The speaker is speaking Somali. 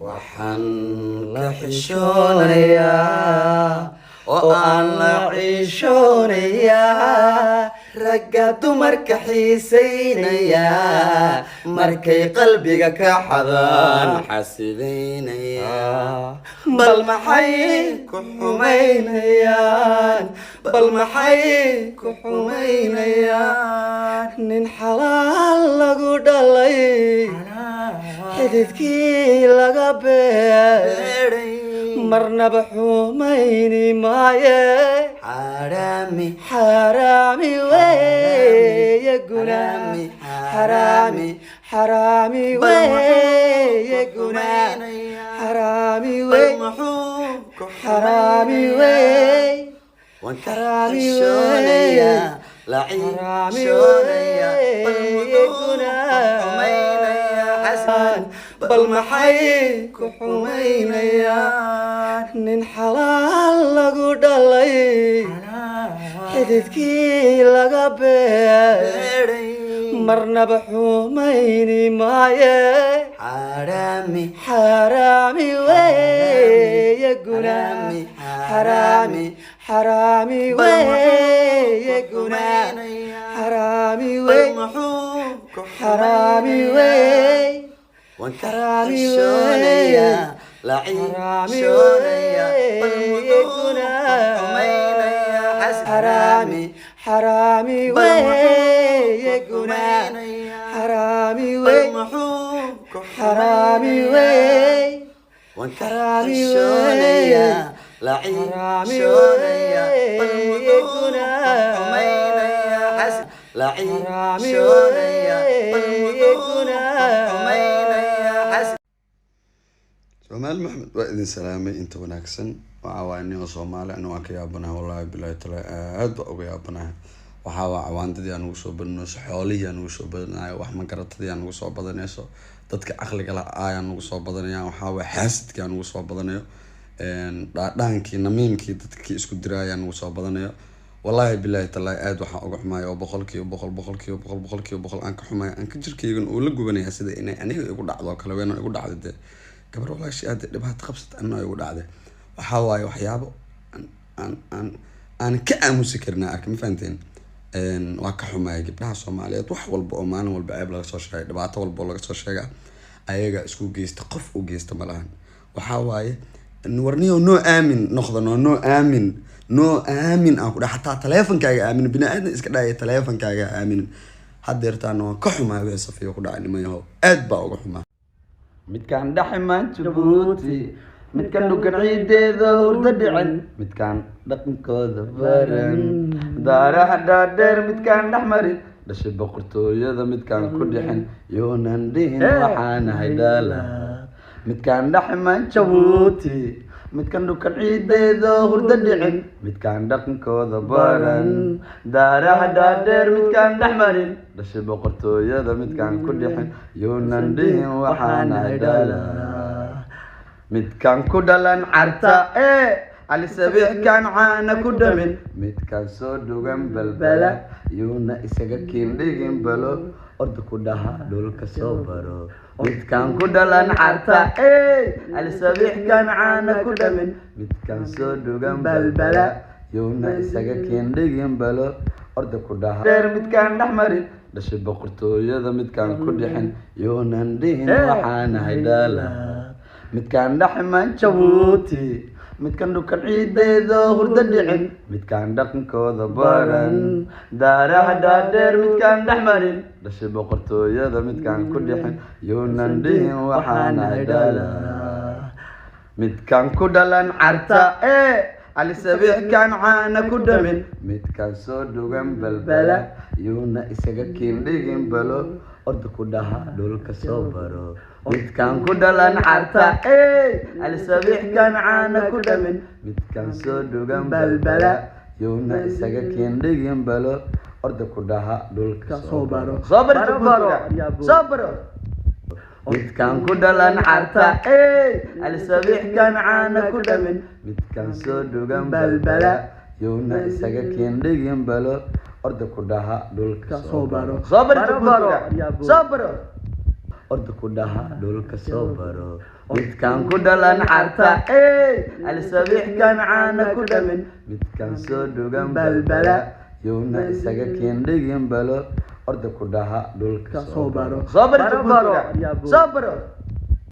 waxaan la xishoonayaa oo aan la ciishoonayaa ragga dumarka xiisaynayaa markay qalbiga ka xadaan xasidaynayaa bal maxay ku xumaynayaan bal maxay ku xumaynayaan nin xalaal lagu dhalay xididkii laga beeray marnaba xumayni maaye xaraami weeye guna xaraami weeye guna xaraami wey xaraami wey xaraami weeye xaraami weeye guna bal maxay ku xumaynayaan nin xalaal lagu dhalay xididkii laga beeray marnaba xumayni maaye xaraami weeye guna xaraami weeye guna xaraami wey xaraami wey xaraami weeye xaraami weeye guna xaraami weeye guna xaraami wey xaraami wey xaraami weeye xaraami weeye guna xaraami weeye guna Soomaali Maxamed waa idin salaamay inta wanaagsan waxa waa inoo Soomaali anu ka yaabanahay wallahi billahi taala aad baa uga yaabanahay waxa waa cawaandadii aan ugu soo badnayso xoolihii aan ugu soo badanayo wax ma garatadii aan ugu soo badanayso dadka aqliga la aan ugu soo badanayaan waxa waa xaasidkii aan ugu soo badanayo dhaadhaankii namiimkii dadkii isku diraayaan ugu soo badanayo wallahi billahi taala aad waxa uga xumaay oo boqolkiiba boqol aan ka xumaay aan ka jirkeygan oo la gubanaya sida inay aniga igu dhacdo kala weyn igu dhacday gabar walaashii aad dhibaato qabsat anna igu dhacday waxa waaye waxyaabo aan ka aamusi karnaa arka ma fahanteen waa ka xumaay gabdhaha Soomaaliyeed wax walba oo maalin walba ayb laga soo sheegay dhibaato walba oo laga soo sheegay ayaga isku geysta qof u geysta malahan waxa waaye warniyo no aamin noqdano no aamin aan ku dhaxtaa taleefankaaga aamin binaadna iska dhaayay taleefankaaga aamin hadeertaan oo ka xumaay way safiyo ku dhacay nimayahow aad baa uga xumaa midkaan dhaxmaan Jabuuti midkaan dhugan ciideeda hurda dhicin midkaan dhaqankooda baran daaraha dhaadheer midkaan dhaxmarin dhashay boqortooyada midkaan ku dhixin yoonan dhihin waxaan ahay dhaala midkaan dhaxmaan Jabuuti midkaan dhugan ciideeda hurda dhicin midkaan dhaqankooda baran daaraha dhaadheer midkaan dhaxmarin dhashay boqortooyada midkaan ku dhixin yoonan dhihin waxaan ahay dhaala midkaan ku dhalan carta ali sabiix kan caana ku dhamin midkaan soo dhugan balbala yuuna isaga kiindhigin balo orda ku dhaha dhulka soo baro midkaan ku dhalan carta ali sabiix kan caana ku dhamin midkaan soo dhugan balbala yuuna isaga kiindhigin balo orda ku dhaha dheer midkaan dhaxmarin dhashay boqortooyada midkaan ku dhixin yuunan dhihin waxaan ahay dhaala midkaan dhaxmaan Jabuuti midkaan dhukan ciideeda hurda dhicin midkaan dhaqankooda baran daaraha dhaadheer midkaan dhaxmarin dhashay boqortooyada midkaan ku dhixin yuunan dhihin waxaan ahay dhaala midkaan ku dhalan carta ali sabiix kan caana ku dhamin midkaan soo dhugan balbala yuuna isaga kiindhigin balo orda ku dhaha dhulka soo baro midkaan ku dhalan carta ali sabiix kan caana ku dhamin midkaan soo dhugan balbala yuuna isaga kiindhigin balo orda ku dhaha dhulka soo baro midkaan ku dhalan carta ali sabiix kan caana ku dhamin midkaan soo dhugan balbala yuuna isaga kiindhigin balo orda ku dhaha dhulka soo baro orda ku dhaha dhulka soo baro midkaan ku dhalan carta alisabiixkan caana ku dhamin midkaan soo dhugan balbala yowna isaga keendhigin balo orda ku dhaha dhulka soo baro soo baro